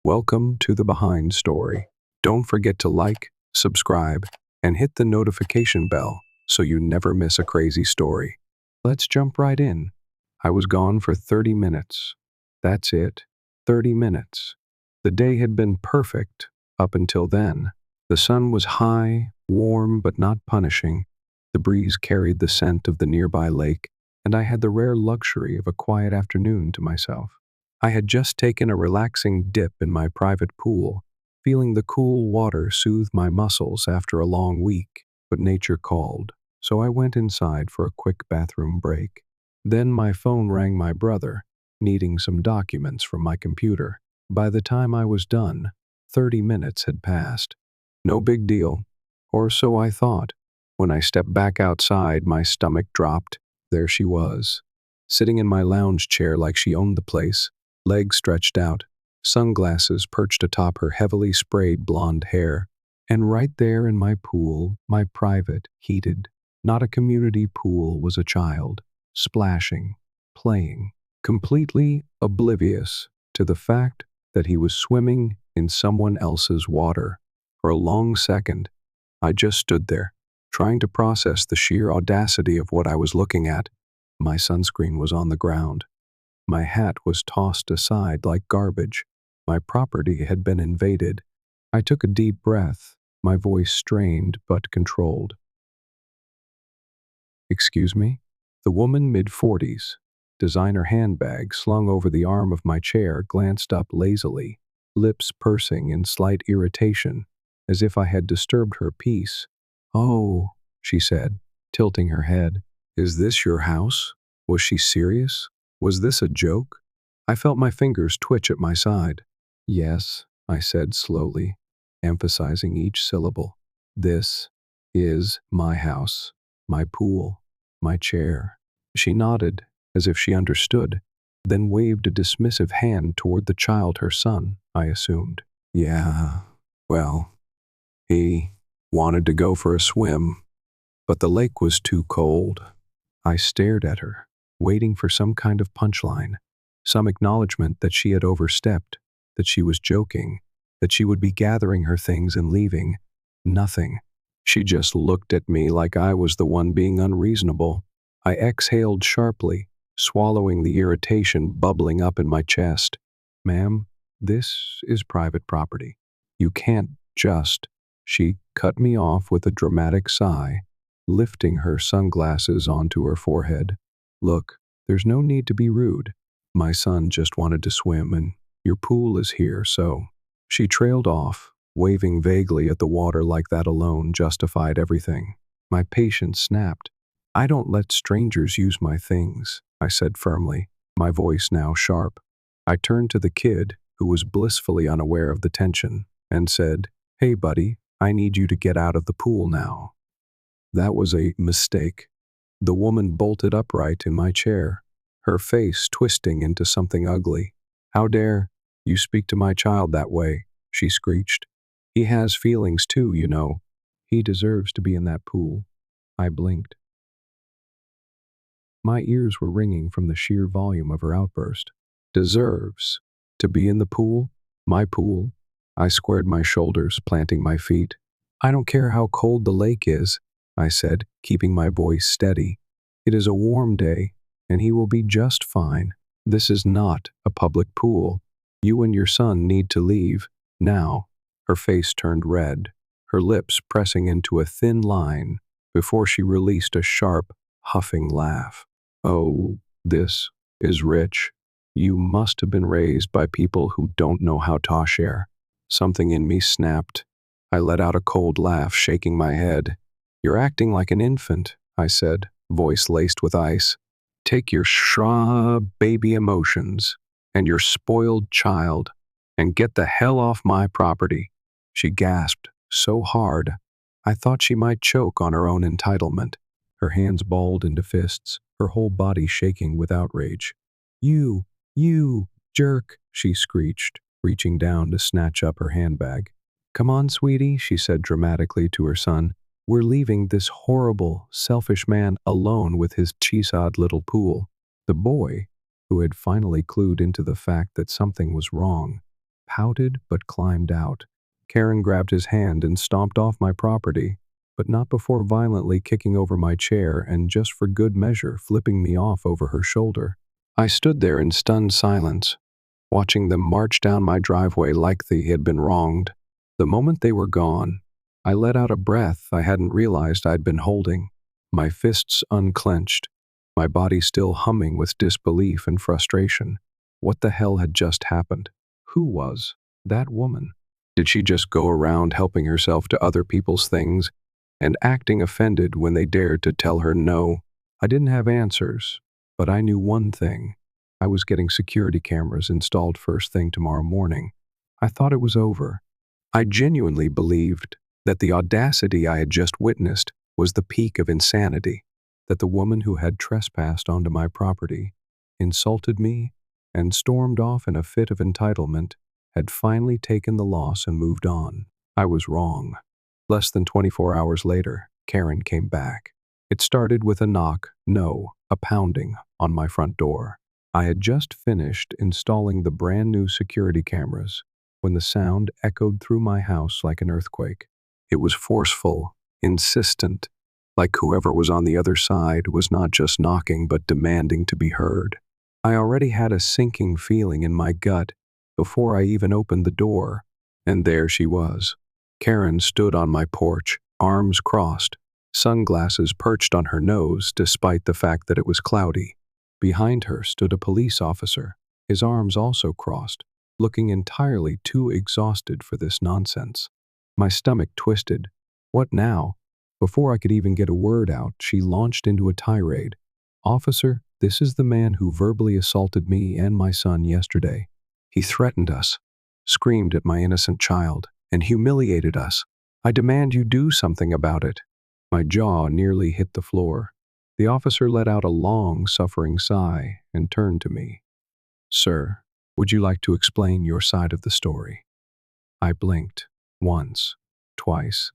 Welcome to the Behind Story. Don't forget to like, subscribe, and hit the notification bell so you never miss a crazy story. Let's jump right in. I was gone for 30 minutes. That's it, 30 minutes. The day had been perfect up until then. The sun was high, warm but not punishing. The breeze carried the scent of the nearby lake, and I had the rare luxury of a quiet afternoon to myself. I had just taken a relaxing dip in my private pool, feeling the cool water soothe my muscles after a long week, but nature called, so I went inside for a quick bathroom break. Then my phone rang my brother, needing some documents from my computer. By the time I was done, 30 minutes had passed. No big deal, or so I thought. When I stepped back outside, my stomach dropped. There she was, sitting in my lounge chair like she owned the place, legs stretched out, sunglasses perched atop her heavily sprayed blonde hair. And right there in my pool, my private, heated, not a community pool, was a child, splashing, playing, completely oblivious to the fact that he was swimming in someone else's water. For a long second, I just stood there, trying to process the sheer audacity of what I was looking at. My sunscreen was on the ground. My hat was tossed aside like garbage. My property had been invaded. I took a deep breath, my voice strained but controlled. "Excuse me?" The woman, mid-40s, designer handbag slung over the arm of my chair, glanced up lazily, lips pursing in slight irritation, as if I had disturbed her peace. "Oh," she said, tilting her head. "Is this your house?" Was she serious? Was this a joke? I felt my fingers twitch at my side. "Yes," I said slowly, emphasizing each syllable. "This is my house, my pool, my chair." She nodded, as if she understood, then waved a dismissive hand toward the child, her son, I assumed. "Yeah, well, he wanted to go for a swim, but the lake was too cold." I stared at her, waiting for some kind of punchline, some acknowledgement that she had overstepped, that she was joking, that she would be gathering her things and leaving. Nothing. She just looked at me like I was the one being unreasonable. I exhaled sharply, swallowing the irritation bubbling up in my chest. "Ma'am, this is private property. You can't just—" She cut me off with a dramatic sigh, lifting her sunglasses onto her forehead. "Look, there's no need to be rude. My son just wanted to swim, and your pool is here, so—" She trailed off, waving vaguely at the water like that alone justified everything. My patience snapped. "I don't let strangers use my things," I said firmly, my voice now sharp. I turned to the kid, who was blissfully unaware of the tension, and said, "Hey, buddy, I need you to get out of the pool now." That was a mistake. The woman bolted upright in my chair, her face twisting into something ugly. "How dare you speak to my child that way?" she screeched. "He has feelings too, you know. He deserves to be in that pool." I blinked. My ears were ringing from the sheer volume of her outburst. "Deserves to be in the pool? My pool?" I squared my shoulders, planting my feet. "I don't care how cold the lake is," I said, keeping my voice steady. "It is a warm day, and he will be just fine. This is not a public pool. You and your son need to leave, now." Her face turned red, her lips pressing into a thin line before she released a sharp, huffing laugh. "Oh, this is rich. You must have been raised by people who don't know how to share." Something in me snapped. I let out a cold laugh, shaking my head. "You're acting like an infant," I said, voice laced with ice. "Take your baby emotions and your spoiled child and get the hell off my property." She gasped so hard, I thought she might choke on her own entitlement. Her hands balled into fists, her whole body shaking with outrage. You jerk," she screeched, reaching down to snatch up her handbag. "Come on, sweetie," she said dramatically to her son. "We're leaving this horrible, selfish man alone with his cheesed little pool." The boy, who had finally clued into the fact that something was wrong, pouted but climbed out. Karen grabbed his hand and stomped off my property, but not before violently kicking over my chair and, just for good measure, flipping me off over her shoulder. I stood there in stunned silence, watching them march down my driveway like they had been wronged. The moment they were gone, I let out a breath I hadn't realized I'd been holding, my fists unclenched, my body still humming with disbelief and frustration. What the hell had just happened? Who was that woman? Did she just go around helping herself to other people's things and acting offended when they dared to tell her no? I didn't have answers, but I knew one thing. I was getting security cameras installed first thing tomorrow morning. I thought it was over. I genuinely believed that the audacity I had just witnessed was the peak of insanity, that the woman who had trespassed onto my property, insulted me, and stormed off in a fit of entitlement had finally taken the loss and moved on. I was wrong. Less than 24 hours later, Karen came back. It started with a knock, no, a pounding, on my front door. I had just finished installing the brand new security cameras when the sound echoed through my house like an earthquake. It was forceful, insistent, like whoever was on the other side was not just knocking but demanding to be heard. I already had a sinking feeling in my gut before I even opened the door, and there she was. Karen stood on my porch, arms crossed, sunglasses perched on her nose despite the fact that it was cloudy. Behind her stood a police officer, his arms also crossed, looking entirely too exhausted for this nonsense. My stomach twisted. What now? Before I could even get a word out, she launched into a tirade. "Officer, this is the man who verbally assaulted me and my son yesterday. He threatened us, screamed at my innocent child, and humiliated us. I demand you do something about it." My jaw nearly hit the floor. The officer let out a long, suffering sigh and turned to me. "Sir, would you like to explain your side of the story?" I blinked. Once. Twice.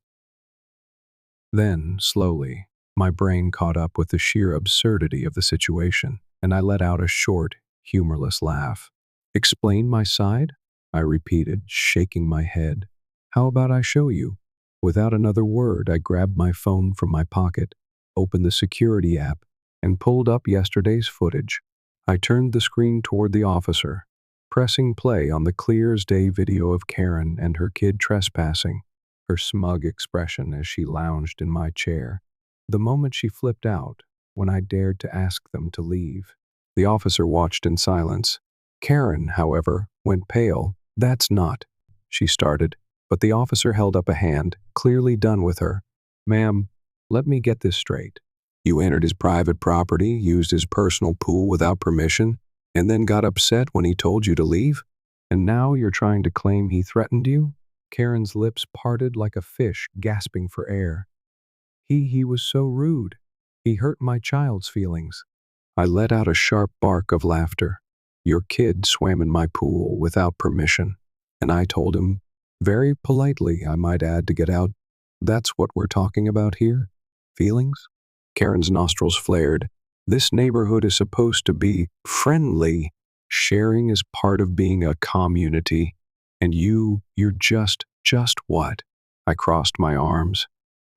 Then, slowly, my brain caught up with the sheer absurdity of the situation, and I let out a short, humorless laugh. "Explain my side?" I repeated, shaking my head. "How about I show you?" Without another word, I grabbed my phone from my pocket, opened the security app, and pulled up yesterday's footage. I turned the screen toward the officer, pressing play on the clear-as-day video of Karen and her kid trespassing, her smug expression as she lounged in my chair, the moment she flipped out when I dared to ask them to leave. The officer watched in silence. Karen, however, went pale. "That's not," she started, but the officer held up a hand, clearly done with her. "Ma'am, let me get this straight. You entered his private property, used his personal pool without permission, and then got upset when he told you to leave? And now you're trying to claim he threatened you?" Karen's lips parted like a fish gasping for air. He was so rude. He hurt my child's feelings." I let out a sharp bark of laughter. "Your kid swam in my pool without permission, and I told him, very politely, I might add, to get out. That's what we're talking about here? Feelings?" Karen's nostrils flared. "This neighborhood is supposed to be friendly. Sharing is part of being a community. And you're just what?" I crossed my arms.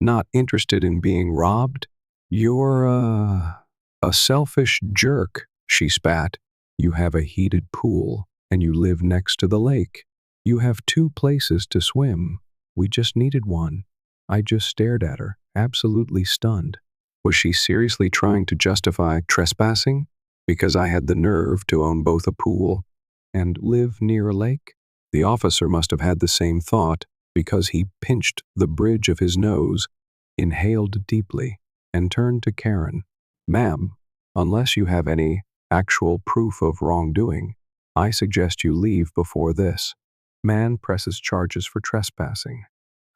"Not interested in being robbed? You're a selfish jerk," she spat. "You have a heated pool, and you live next to the lake. You have 2 places to swim. We just needed one." I just stared at her, absolutely stunned. Was she seriously trying to justify trespassing? Because I had the nerve to own both a pool and live near a lake? The officer must have had the same thought, because he pinched the bridge of his nose, inhaled deeply, and turned to Karen. "Ma'am, unless you have any actual proof of wrongdoing, I suggest you leave before this." "Man presses charges for trespassing."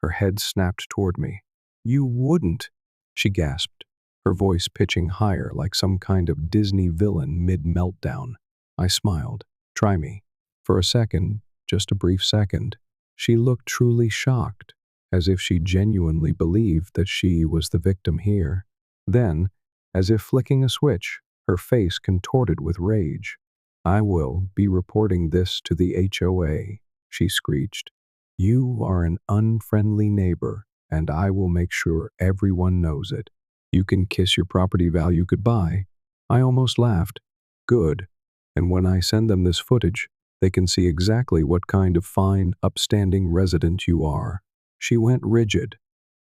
Her head snapped toward me. "You wouldn't," she gasped, her voice pitching higher like some kind of Disney villain mid-meltdown. I smiled. "Try me." For a second, just a brief second, she looked truly shocked, as if she genuinely believed that she was the victim here. Then, as if flicking a switch, her face contorted with rage. "I will be reporting this to the HOA. she screeched. You are an unfriendly neighbor, and I will make sure everyone knows it. You can kiss your property value goodbye. I almost laughed. Good. And when I send them this footage, they can see exactly what kind of fine, upstanding resident you are. She went rigid.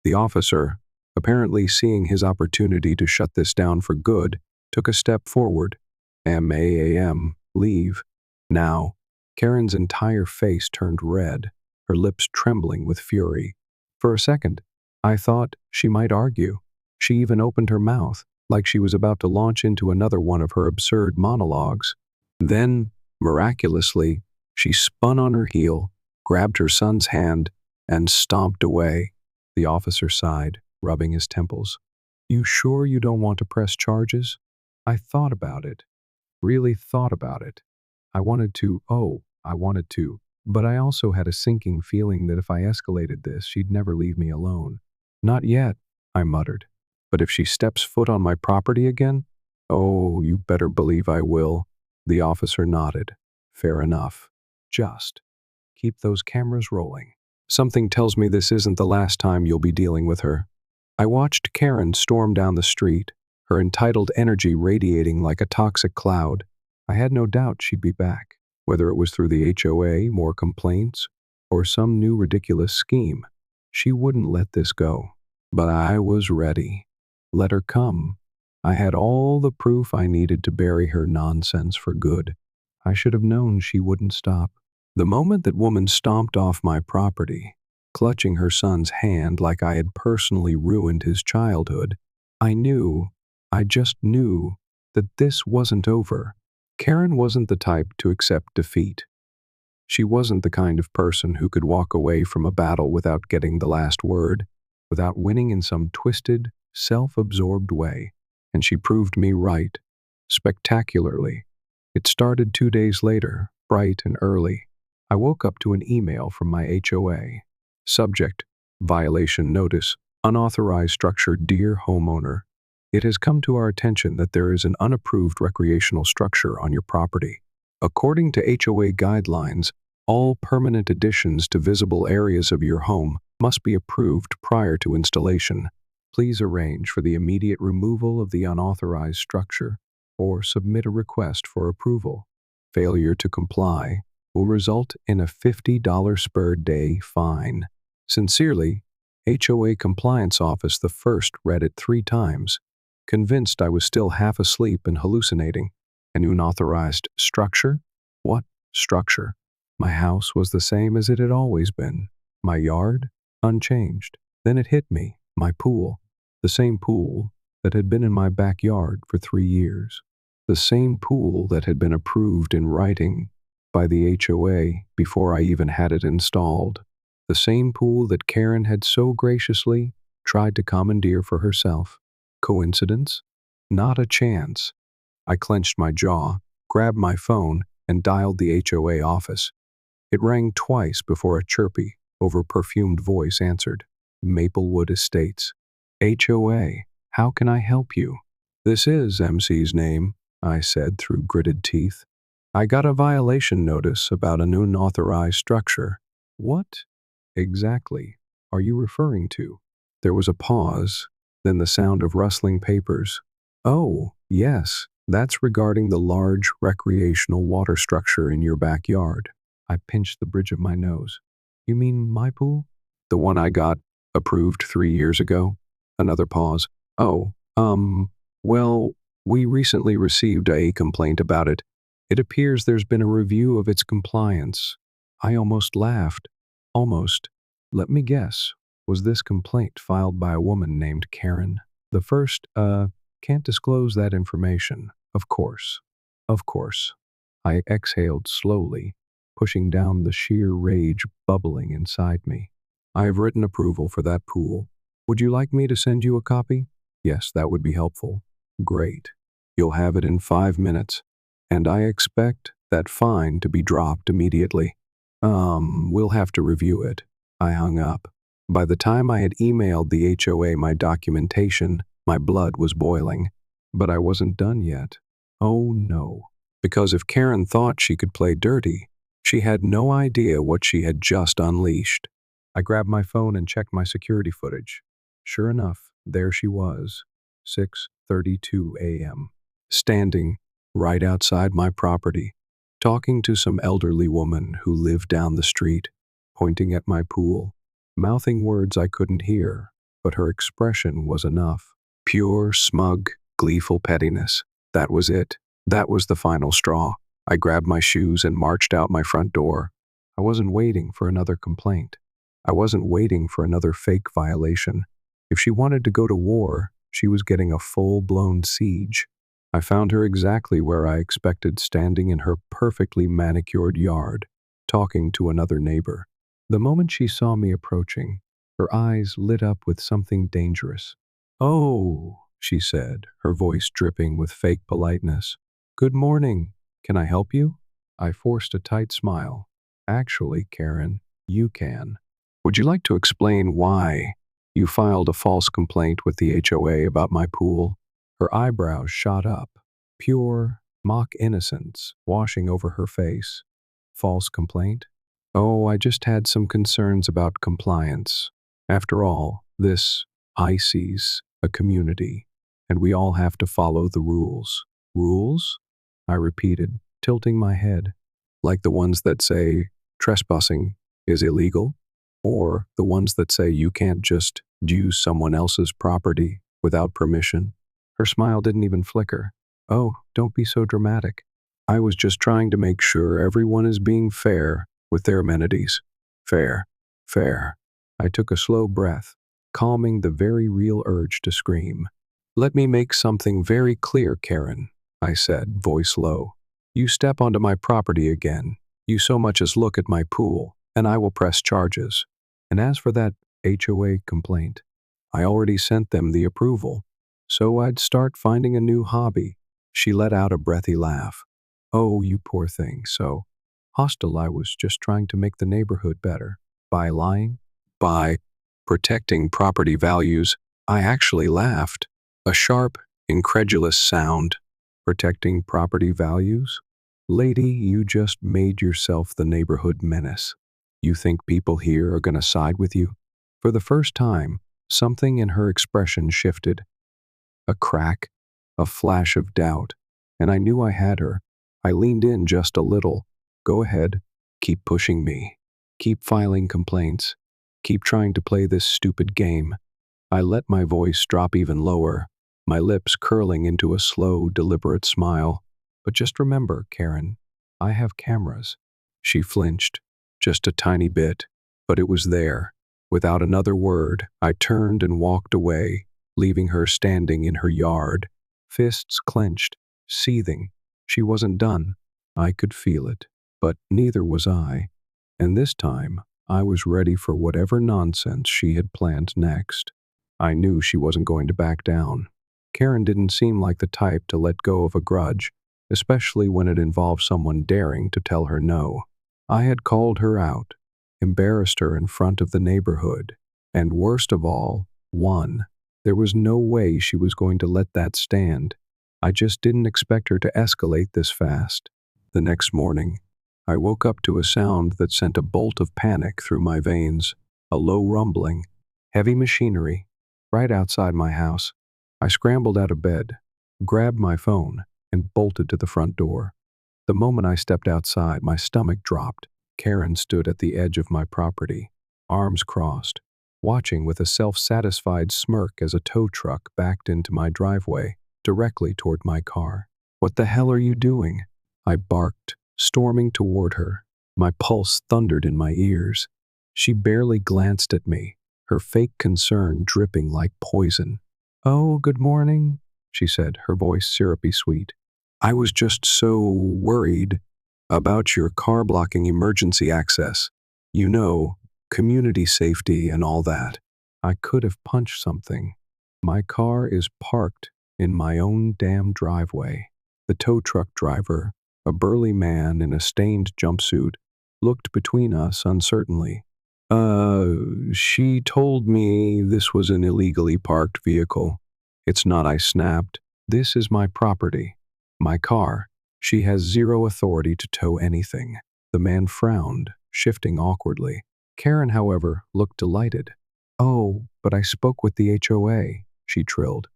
The officer, apparently seeing his opportunity to shut this down for good, took a step forward. MAAM, leave. Now. Karen's entire face turned red, her lips trembling with fury. For a second, I thought she might argue. She even opened her mouth, like she was about to launch into another one of her absurd monologues. Then, miraculously, she spun on her heel, grabbed her son's hand, and stomped away. The officer sighed, rubbing his temples. You sure you don't want to press charges? I thought about it. Really thought about it. I wanted to, but I also had a sinking feeling that if I escalated this, she'd never leave me alone. Not yet, I muttered. But if she steps foot on my property again? Oh, you better believe I will. The officer nodded. Fair enough. Just keep those cameras rolling. Something tells me this isn't the last time you'll be dealing with her. I watched Karen storm down the street, her entitled energy radiating like a toxic cloud. I had no doubt she'd be back, whether it was through the HOA, more complaints, or some new ridiculous scheme. She wouldn't let this go. But I was ready. Let her come. I had all the proof I needed to bury her nonsense for good. I should have known she wouldn't stop. The moment that woman stomped off my property, clutching her son's hand like I had personally ruined his childhood, I just knew that this wasn't over. Karen wasn't the type to accept defeat. She wasn't the kind of person who could walk away from a battle without getting the last word, without winning in some twisted, self-absorbed way. And she proved me right, spectacularly. It started 2 days later, bright and early. I woke up to an email from my HOA. Subject, violation notice, unauthorized structure. Dear homeowner, it has come to our attention that there is an unapproved recreational structure on your property. According to HOA guidelines, all permanent additions to visible areas of your home must be approved prior to installation. Please arrange for the immediate removal of the unauthorized structure or submit a request for approval. Failure to comply will result in a $50 per day fine. Sincerely, HOA Compliance Office. The first read it 3 times, convinced I was still half asleep and hallucinating. An unauthorized structure? What structure? My house was the same as it had always been. My yard? Unchanged. Then it hit me. My pool. The same pool that had been in my backyard for 3 years. The same pool that had been approved in writing by the HOA before I even had it installed. The same pool that Karen had so graciously tried to commandeer for herself. Coincidence? Not a chance. I clenched my jaw, grabbed my phone, and dialed the HOA office. It rang twice before a chirpy, over-perfumed voice answered. Maplewood Estates. HOA, how can I help you? This is MC's name, I said through gritted teeth. I got a violation notice about an unauthorized structure. What exactly are you referring to? There was a pause, then the sound of rustling papers. Oh, yes, that's regarding the large recreational water structure in your backyard. I pinched the bridge of my nose. You mean my pool? The one I got approved 3 years ago? Another pause. Oh, well, we recently received a complaint about it. It appears there's been a review of its compliance. I almost laughed. Almost. Let me guess. Was this complaint filed by a woman named Karen? The first, can't disclose that information. Of course. Of course. I exhaled slowly, pushing down the sheer rage bubbling inside me. I have written approval for that pool. Would you like me to send you a copy? Yes, that would be helpful. Great. You'll have it in 5 minutes. And I expect that fine to be dropped immediately. We'll have to review it. I hung up. By the time I had emailed the HOA my documentation, my blood was boiling. But I wasn't done yet. Oh no. Because if Karen thought she could play dirty, She had no idea what she had just unleashed. I grabbed my phone and checked my security footage. Sure enough, there she was, 6:32 a.m., standing right outside my property, talking to some elderly woman who lived down the street, pointing at my pool, mouthing words I couldn't hear, but her expression was enough. Pure, smug, gleeful pettiness. That was it. That was the final straw. I grabbed my shoes and marched out my front door. I wasn't waiting for another complaint. I wasn't waiting for another fake violation. If she wanted to go to war, she was getting a full-blown siege. I found her exactly where I expected, standing in her perfectly manicured yard, talking to another neighbor. The moment she saw me approaching, her eyes lit up with something dangerous. "Oh," she said, her voice dripping with fake politeness. "Good morning. Can I help you?" I forced a tight smile. "Actually, Karen, you can. Would you like to explain why you filed a false complaint with the HOA about my pool?" Her eyebrows shot up, pure, mock innocence washing over her face. "False complaint? Oh, I just had some concerns about compliance. After all, this IC's a community, and we all have to follow the rules." "Rules?" I repeated, tilting my head. "Like the ones that say trespassing is illegal? Or the ones that say you can't just use someone else's property without permission?" Her smile didn't even flicker. "Oh, don't be so dramatic. I was just trying to make sure everyone is being fair with their amenities." "Fair, fair." I took a slow breath, calming the very real urge to scream. "Let me make something very clear, Karen," I said, voice low. "You step onto my property again, you so much as look at my pool, and I will press charges. And as for that HOA complaint, I already sent them the approval, so I'd start finding a new hobby." She let out a breathy laugh. "Oh, you poor thing, so hostile. I was just trying to make the neighborhood better. By lying? By protecting property values?" I actually laughed. A sharp, incredulous sound. "Protecting property values? Lady, you just made yourself the neighborhood menace. You think people here are going to side with you?" For the first time, something in her expression shifted. A crack, a flash of doubt, and I knew I had her. I leaned in just a little. "Go ahead. Keep pushing me. Keep filing complaints. Keep trying to play this stupid game." I let my voice drop even lower, my lips curling into a slow, deliberate smile. "But just remember, Karen, I have cameras." She flinched, just a tiny bit, but it was there. Without another word, I turned and walked away, leaving her standing in her yard, fists clenched, seething. She wasn't done. I could feel it, but neither was I. And this time, I was ready for whatever nonsense she had planned next. I knew she wasn't going to back down. Karen didn't seem like the type to let go of a grudge, especially when it involved someone daring to tell her no. I had called her out, embarrassed her in front of the neighborhood, and worst of all, won. There was no way she was going to let that stand. I just didn't expect her to escalate this fast. The next morning, I woke up to a sound that sent a bolt of panic through my veins. A low rumbling, heavy machinery, right outside my house. I scrambled out of bed, grabbed my phone, and bolted to the front door. The moment I stepped outside, my stomach dropped. Karen stood at the edge of my property, arms crossed, watching with a self-satisfied smirk as a tow truck backed into my driveway, directly toward my car. "What the hell are you doing?" I barked, storming toward her. My pulse thundered in my ears. She barely glanced at me, her fake concern dripping like poison. "Oh, good morning," she said, her voice syrupy sweet. "I was just so worried about your car blocking emergency access. You know, community safety and all that." I could have punched something. My car is parked in my own damn driveway. The tow truck driver, a burly man in a stained jumpsuit, looked between us uncertainly. She told me this was an illegally parked vehicle." "It's not," I snapped. "This is my property. My car. She has zero authority to tow anything." The man frowned, shifting awkwardly. Karen, however, looked delighted. "Oh, but I spoke with the HOA," she trilled.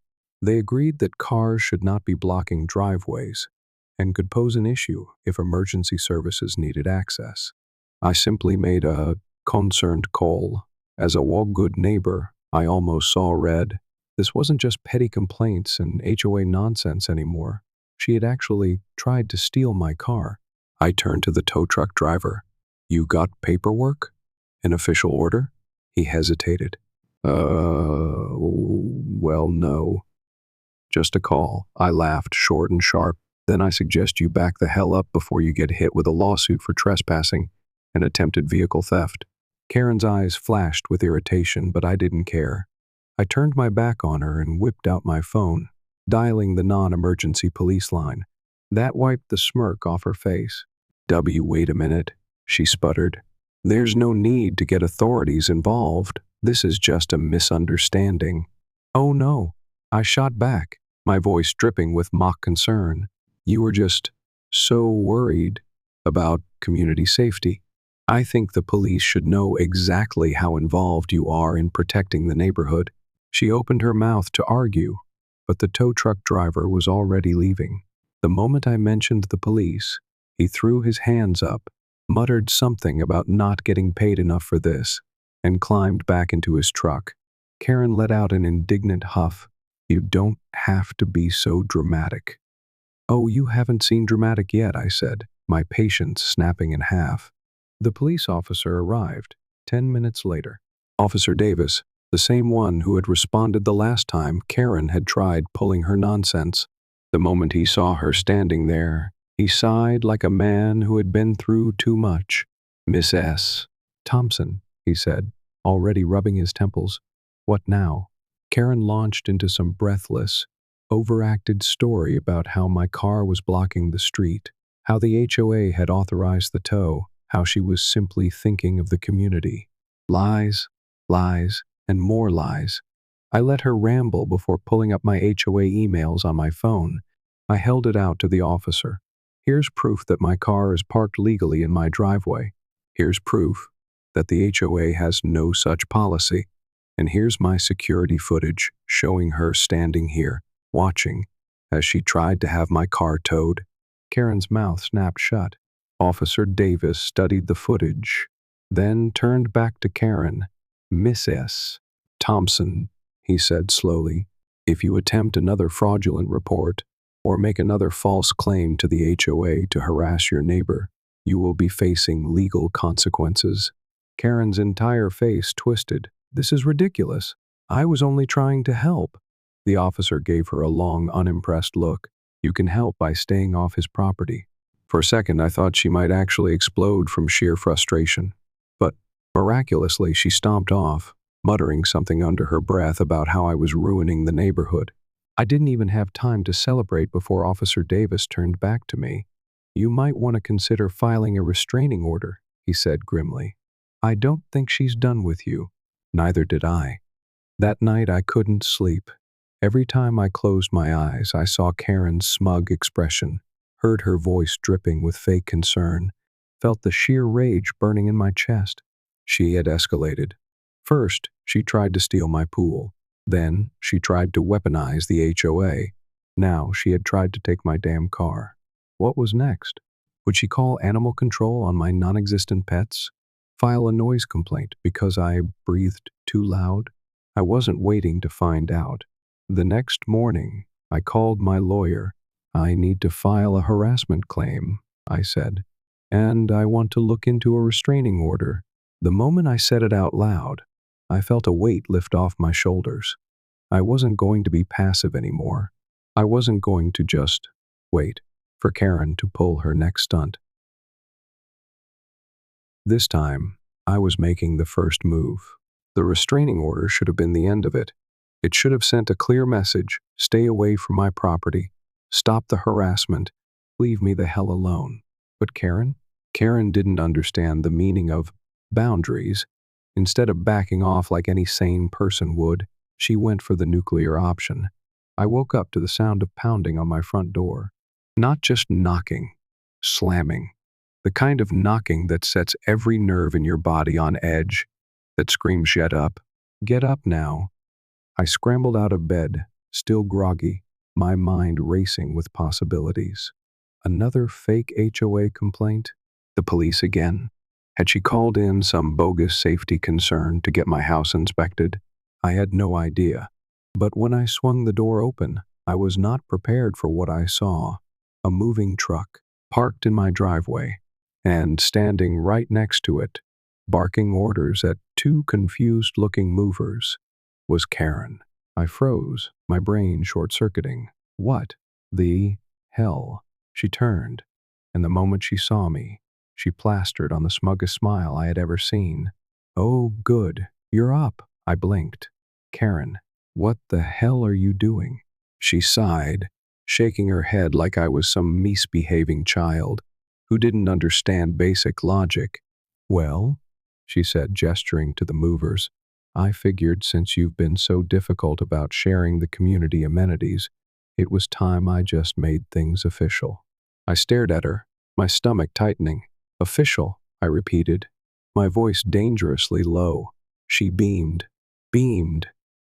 "They agreed that cars should not be blocking driveways and could pose an issue if emergency services needed access. I simply made a concerned call. As a good neighbor, I almost saw red. This wasn't just petty complaints and HOA nonsense anymore. She had actually tried to steal my car." I turned to the tow truck driver. "You got paperwork? An official order?" He hesitated. Well, no. Just a call." I laughed, short and sharp. "Then I suggest you back the hell up before you get hit with a lawsuit for trespassing and attempted vehicle theft." Karen's eyes flashed with irritation, but I didn't care. I turned my back on her and whipped out my phone, dialing the non-emergency police line. That wiped the smirk off her face. Wait a minute," she sputtered. "There's no need to get authorities involved. This is just a misunderstanding." "Oh no," I shot back, my voice dripping with mock concern. "You were just so worried about community safety. I think the police should know exactly how involved you are in protecting the neighborhood." She opened her mouth to argue, but the tow truck driver was already leaving. The moment I mentioned the police, he threw his hands up, muttered something about not getting paid enough for this, and climbed back into his truck. Karen let out an indignant huff. "You don't have to be so dramatic." "Oh, you haven't seen dramatic yet," I said, my patience snapping in half. The police officer arrived 10 minutes later. Officer Davis, the same one who had responded the last time Karen had tried pulling her nonsense. The moment he saw her standing there, he sighed like a man who had been through too much. "Miss S. Thompson," he said, already rubbing his temples. "What now?" Karen launched into some breathless, overacted story about how my car was blocking the street, how the HOA had authorized the tow, how she was simply thinking of the community. Lies, lies, and more lies. I let her ramble before pulling up my HOA emails on my phone. I held it out to the officer. "Here's proof that my car is parked legally in my driveway. Here's proof that the HOA has no such policy. And here's my security footage showing her standing here, watching, as she tried to have my car towed." Karen's mouth snapped shut. Officer Davis studied the footage, then turned back to Karen. "Miss S. Thompson," he said slowly, "if you attempt another fraudulent report or make another false claim to the HOA to harass your neighbor, you will be facing legal consequences." Karen's entire face twisted. "This is ridiculous. I was only trying to help." The officer gave her a long, unimpressed look. "You can help by staying off his property." For a second, I thought she might actually explode from sheer frustration. But miraculously, she stomped off, muttering something under her breath about how I was ruining the neighborhood. I didn't even have time to celebrate before Officer Davis turned back to me. "You might want to consider filing a restraining order," he said grimly. "I don't think she's done with you." Neither did I. That night I couldn't sleep. Every time I closed my eyes, I saw Karen's smug expression, heard her voice dripping with fake concern, felt the sheer rage burning in my chest. She had escalated. First, she tried to steal my pool. Then, she tried to weaponize the HOA. Now, she had tried to take my damn car. What was next? Would she call animal control on my non-existent pets? File a noise complaint because I breathed too loud? I wasn't waiting to find out. The next morning, I called my lawyer. "I need to file a harassment claim," I said, "and I want to look into a restraining order." The moment I said it out loud, I felt a weight lift off my shoulders. I wasn't going to be passive anymore. I wasn't going to just wait for Karen to pull her next stunt. This time, I was making the first move. The restraining order should have been the end of it. It should have sent a clear message: stay away from my property, stop the harassment, leave me the hell alone. But Karen? Karen didn't understand the meaning of boundaries. Instead of backing off like any sane person would, she went for the nuclear option. I woke up to the sound of pounding on my front door. Not just knocking, slamming. The kind of knocking that sets every nerve in your body on edge, that screams, "Shut up. Get up now." I scrambled out of bed, still groggy, my mind racing with possibilities. Another fake HOA complaint? The police again? Had she called in some bogus safety concern to get my house inspected? I had no idea. But when I swung the door open, I was not prepared for what I saw. A moving truck, parked in my driveway, and standing right next to it, barking orders at two confused-looking movers, was Karen. I froze, my brain short-circuiting. What the hell? She turned, and the moment she saw me, she plastered on the smuggest smile I had ever seen. "Oh, good, you're up," I blinked. "Karen, what the hell are you doing?" She sighed, shaking her head like I was some misbehaving child who didn't understand basic logic. "Well," she said, gesturing to the movers, "I figured since you've been so difficult about sharing the community amenities, it was time I just made things official." I stared at her, my stomach tightening. "Official," I repeated, my voice dangerously low. She beamed.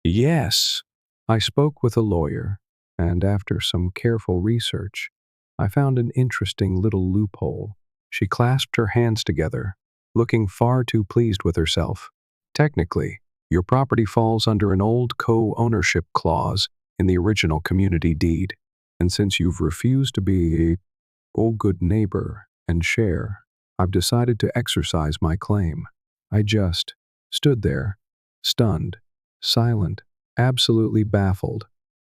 "Yes." I spoke with a lawyer, and after some careful research, I found an interesting little loophole. She clasped her hands together, looking far too pleased with herself. "Technically, your property falls under an old co-ownership clause in the original community deed, and since you've refused to be a good neighbor and share, I've decided to exercise my claim." I just stood there, stunned, silent, absolutely baffled.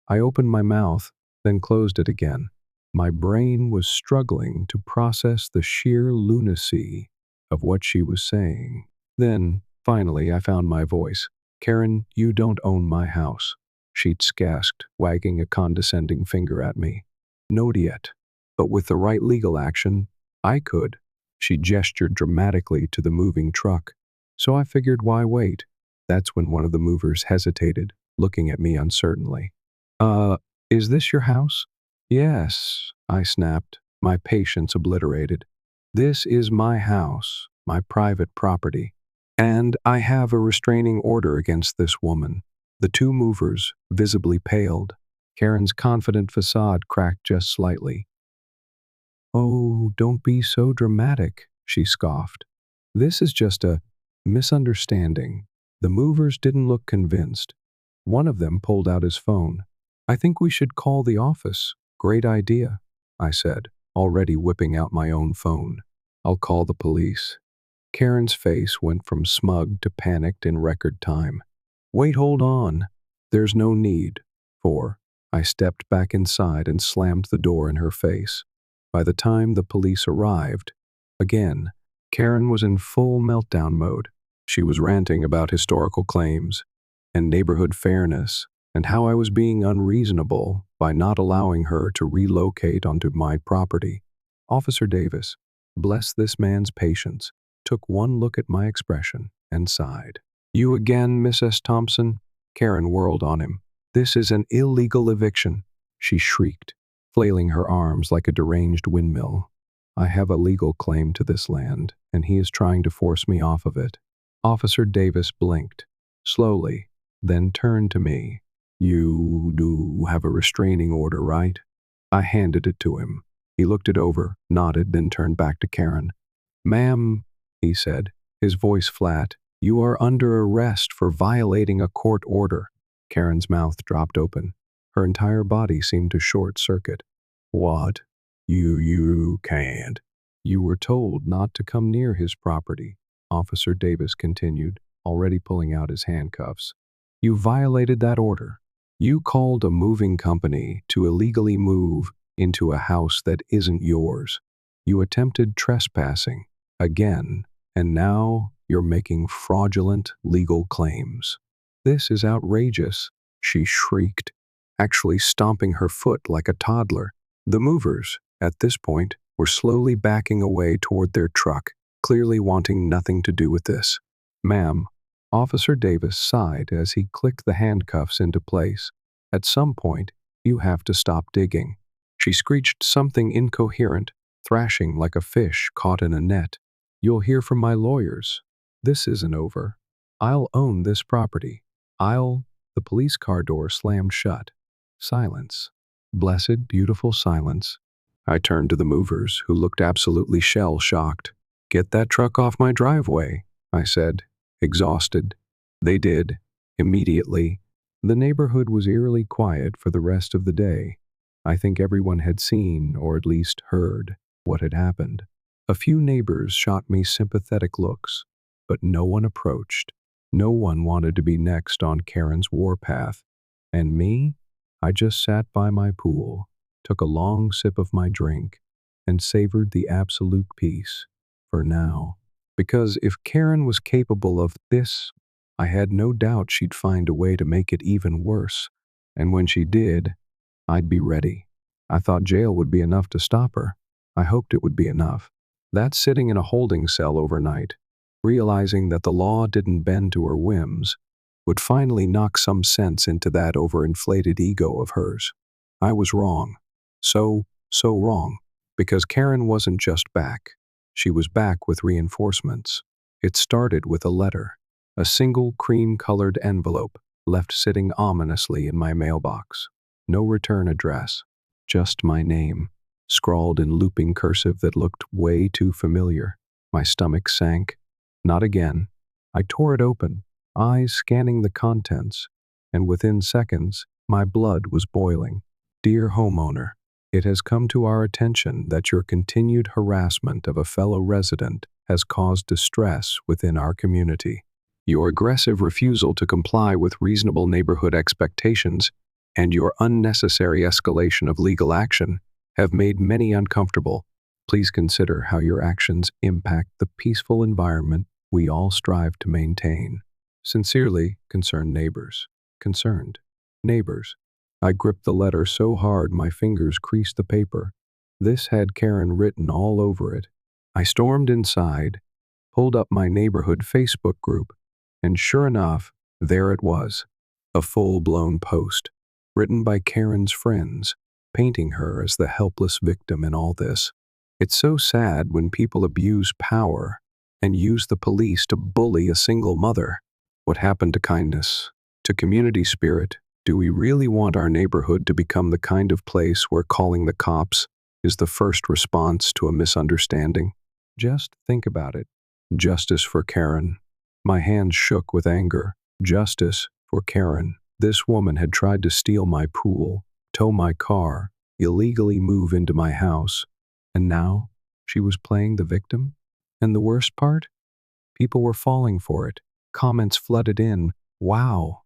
I opened my mouth, then closed it again. My brain was struggling to process the sheer lunacy of what she was saying. Then, finally, I found my voice. "Karen, you don't own my house," she gasped, wagging a condescending finger at me. "Not yet. But with the right legal action, I could." She gestured dramatically to the moving truck. So I figured, why wait? That's when one of the movers hesitated, looking at me uncertainly. Is this your house?" "Yes," I snapped, my patience obliterated. "This is my house, my private property. And I have a restraining order against this woman." The two movers visibly paled. Karen's confident facade cracked just slightly. "Oh, don't be so dramatic," she scoffed. "This is just a misunderstanding." The movers didn't look convinced. One of them pulled out his phone. "I think we should call the office." "Great idea," I said, already whipping out my own phone. "I'll call the police." Karen's face went from smug to panicked in record time. "Wait, hold on. There's no need for." I stepped back inside and slammed the door in her face. By the time the police arrived, again, Karen was in full meltdown mode. She was ranting about historical claims and neighborhood fairness and how I was being unreasonable by not allowing her to relocate onto my property. Officer Davis, bless this man's patience, took one look at my expression and sighed. "You again, Miss S. Thompson?" Karen whirled on him. "This is an illegal eviction," she shrieked, flailing her arms like a deranged windmill. "I have a legal claim to this land, and he is trying to force me off of it." Officer Davis blinked, slowly, then turned to me. "You do have a restraining order, right?" I handed it to him. He looked it over, nodded, then turned back to Karen. "Ma'am," he said, his voice flat, "you are under arrest for violating a court order." Karen's mouth dropped open. Her entire body seemed to short-circuit. "What? You can't." "You were told not to come near his property," Officer Davis continued, already pulling out his handcuffs. "You violated that order. You called a moving company to illegally move into a house that isn't yours. You attempted trespassing, again, and now you're making fraudulent legal claims." "This is outrageous," she shrieked, actually stomping her foot like a toddler. The movers, at this point, were slowly backing away toward their truck, clearly wanting nothing to do with this. "Ma'am," Officer Davis sighed as he clicked the handcuffs into place. "At some point, you have to stop digging." She screeched something incoherent, thrashing like a fish caught in a net. You'll hear from my lawyers. This isn't over. I'll own this property. I'll. The police car door slammed shut. Silence. Blessed, beautiful silence. I turned to the movers, who looked absolutely shell-shocked. Get that truck off my driveway, I said, exhausted. They did. Immediately. The neighborhood was eerily quiet for the rest of the day. I think everyone had seen, or at least heard, what had happened. A few neighbors shot me sympathetic looks, but no one approached. No one wanted to be next on Karen's warpath. And me? I just sat by my pool, took a long sip of my drink, and savored the absolute peace. For now. Because if Karen was capable of this, I had no doubt she'd find a way to make it even worse. And when she did, I'd be ready. I thought jail would be enough to stop her. I hoped it would be enough. That sitting in a holding cell overnight, realizing that the law didn't bend to her whims, would finally knock some sense into that overinflated ego of hers. I was wrong. So wrong. Because Karen wasn't just back. She was back with reinforcements. It started with a letter, a single cream-colored envelope left sitting ominously in my mailbox. No return address, just my name, scrawled in looping cursive that looked way too familiar. My stomach sank. Not again. I tore it open, eyes scanning the contents, and within seconds, my blood was boiling. Dear homeowner, it has come to our attention that your continued harassment of a fellow resident has caused distress within our community. Your aggressive refusal to comply with reasonable neighborhood expectations and your unnecessary escalation of legal action have made many uncomfortable. Please consider how your actions impact the peaceful environment we all strive to maintain. Sincerely, concerned neighbors. Concerned neighbors. I gripped the letter so hard my fingers creased the paper. This had Karen written all over it. I stormed inside, pulled up my neighborhood Facebook group, and sure enough, there it was. A full-blown post, written by Karen's friends, painting her as the helpless victim in all this. It's so sad when people abuse power and use the police to bully a single mother. What happened to kindness? To community spirit? Do we really want our neighborhood to become the kind of place where calling the cops is the first response to a misunderstanding? Just think about it. Justice for Karen. My hands shook with anger. Justice for Karen. This woman had tried to steal my pool, tow my car, illegally move into my house. And now, she was playing the victim? And the worst part? People were falling for it. Comments flooded in. Wow.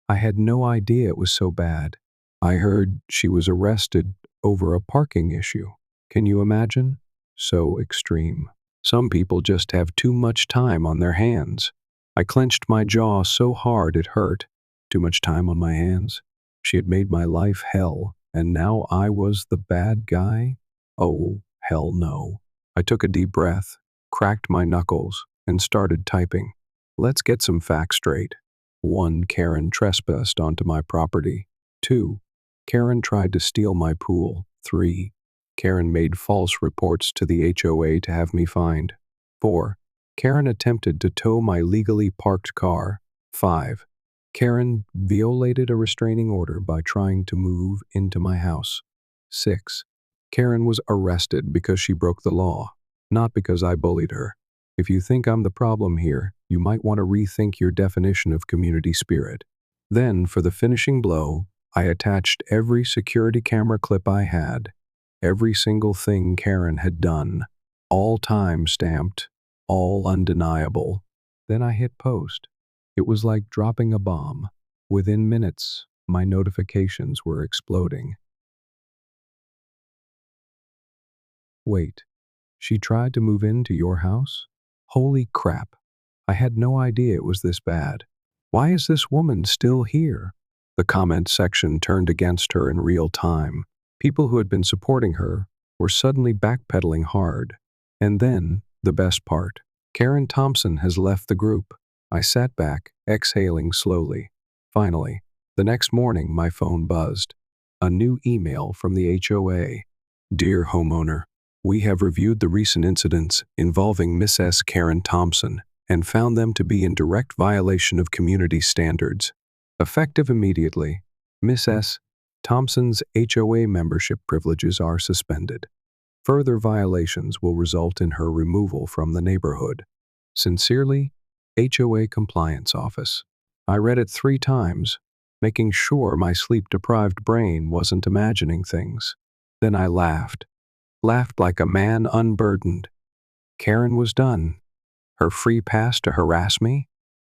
I had no idea it was so bad. I heard she was arrested over a parking issue. Can you imagine? So extreme. Some people just have too much time on their hands. I clenched my jaw so hard it hurt. Too much time on my hands? She had made my life hell, and now I was the bad guy? Oh, hell no. I took a deep breath, cracked my knuckles, and started typing. Let's get some facts straight. 1. Karen trespassed onto my property. 2. Karen tried to steal my pool. 3. Karen made false reports to the HOA to have me fined. 4. Karen attempted to tow my legally parked car. 5. Karen violated a restraining order by trying to move into my house. 6. Karen was arrested because she broke the law, not because I bullied her. If you think I'm the problem here, you might want to rethink your definition of community spirit. Then, for the finishing blow, I attached every security camera clip I had, every single thing Karen had done, all time-stamped, all undeniable. Then I hit post. It was like dropping a bomb. Within minutes, my notifications were exploding. Wait, she tried to move into your house? Holy crap. I had no idea it was this bad. Why is this woman still here? The comment section turned against her in real time. People who had been supporting her were suddenly backpedaling hard. And then, the best part, Karen Thompson has left the group. I sat back, exhaling slowly. Finally, the next morning my phone buzzed. A new email from the HOA. Dear homeowner, We have reviewed the recent incidents involving Miss S. Karen Thompson and found them to be in direct violation of community standards. Effective immediately, Miss S. Thompson's HOA membership privileges are suspended. Further violations will result in her removal from the neighborhood. Sincerely, HOA Compliance Office. I read it 3 times, making sure my sleep-deprived brain wasn't imagining things. Then I laughed like a man unburdened. Karen was done. Her free pass to harass me?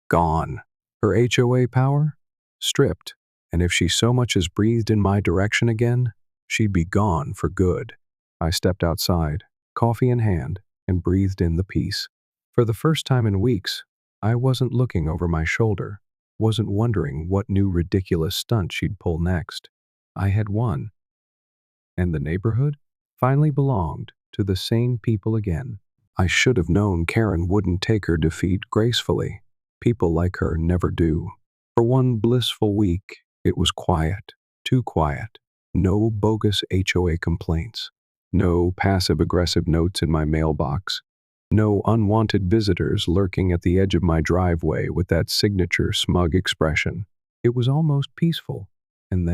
Gone. Her HOA power? Stripped. And if she so much as breathed in my direction again, she'd be gone for good. I stepped outside, coffee in hand, and breathed in the peace. For the first time in weeks, I wasn't looking over my shoulder, wasn't wondering what new ridiculous stunt she'd pull next. I had won. And the neighborhood finally belonged to the sane people again. I should have known Karen wouldn't take her defeat gracefully. People like her never do. For one blissful week, it was quiet, too quiet. No bogus HOA complaints. No passive-aggressive notes in my mailbox. No unwanted visitors lurking at the edge of my driveway with that signature smug expression. It was almost peaceful. And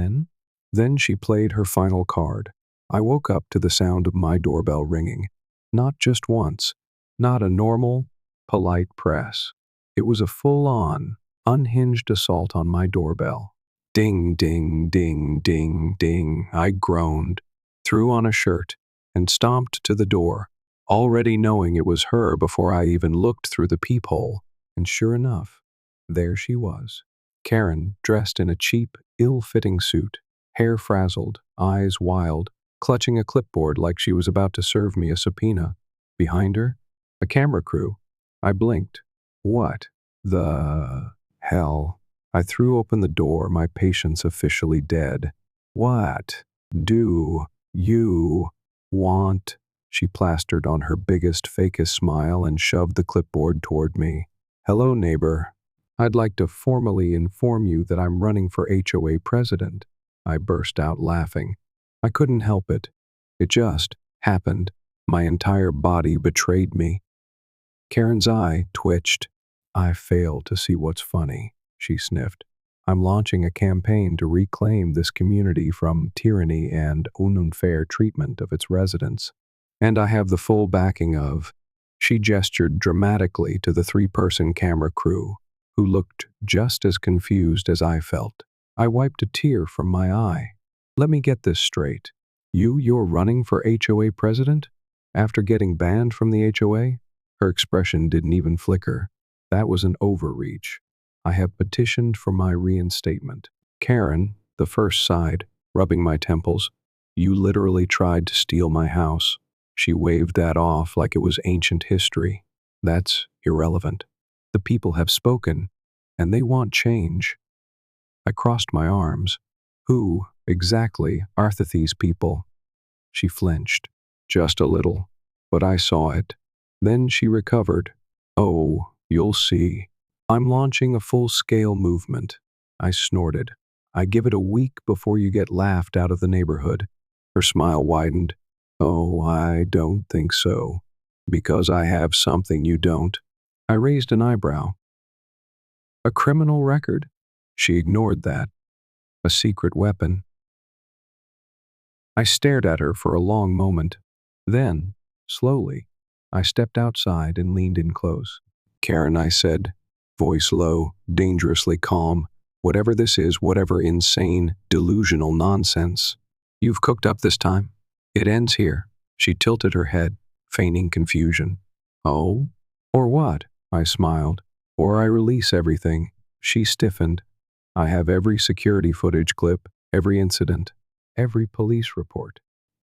then she played her final card. I woke up to the sound of my doorbell ringing. Not just once. Not a normal, polite press. It was a full-on, unhinged assault on my doorbell. Ding, ding, ding, ding, ding. I groaned, threw on a shirt, and stomped to the door, already knowing it was her before I even looked through the peephole. And sure enough, there she was. Karen, dressed in a cheap, ill-fitting suit, hair frazzled, eyes wild, clutching a clipboard like she was about to serve me a subpoena. Behind her, a camera crew. I blinked. What the hell? I threw open the door, my patience officially dead. What do you want? She plastered on her biggest, fakest smile and shoved the clipboard toward me. Hello, neighbor. I'd like to formally inform you that I'm running for HOA president. I burst out laughing. I couldn't help it. It just happened. My entire body betrayed me. Karen's eye twitched. I fail to see what's funny, she sniffed. I'm launching a campaign to reclaim this community from tyranny and unfair treatment of its residents. And I have the full backing of... She gestured dramatically to the 3-person camera crew, who looked just as confused as I felt. I wiped a tear from my eye. Let me get this straight. You're running for HOA president? After getting banned from the HOA? Her expression didn't even flicker. That was an overreach. I have petitioned for my reinstatement. Karen, the first sighed, rubbing my temples. You literally tried to steal my house. She waved that off like it was ancient history. That's irrelevant. The people have spoken, and they want change. I crossed my arms. Who, exactly, are these people? She flinched, just a little, but I saw it. Then she recovered. Oh, you'll see. I'm launching a full-scale movement. I snorted. I give it a week before you get laughed out of the neighborhood. Her smile widened. Oh, I don't think so. Because I have something you don't. I raised an eyebrow. A criminal record? She ignored that. A secret weapon. I stared at her for a long moment. Then, slowly, I stepped outside and leaned in close. Karen, I said, voice low, dangerously calm. Whatever this is, whatever insane, delusional nonsense you've cooked up this time, it ends here. She tilted her head, feigning confusion. Oh? Or what? I smiled. Or I release everything. She stiffened. I have every security footage clip, every incident, every police report.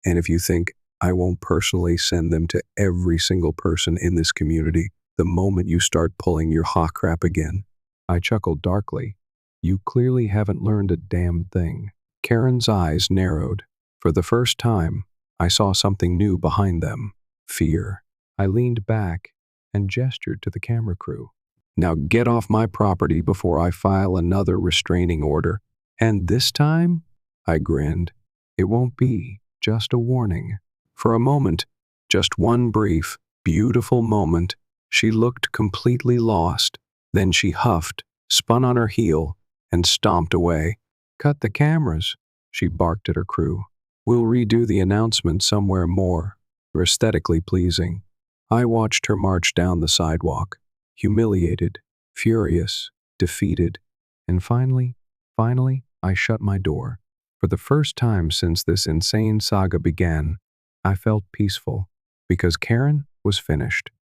And if you think I won't personally send them to every single person in this community the moment you start pulling your hawk crap again. I chuckled darkly. You clearly haven't learned a damn thing. Karen's eyes narrowed. For the first time, I saw something new behind them. Fear. I leaned back and gestured to the camera crew. Now get off my property before I file another restraining order. And this time, I grinned, it won't be just a warning. For a moment, Just one brief, beautiful moment. She looked completely lost. Then she huffed, spun on her heel, and stomped away. Cut the cameras, she barked at her crew. We'll redo the announcement somewhere more aesthetically pleasing. I watched her march down the sidewalk, humiliated, furious, defeated, and finally, I shut my door. For the first time since this insane saga began, I felt peaceful, because Karen was finished.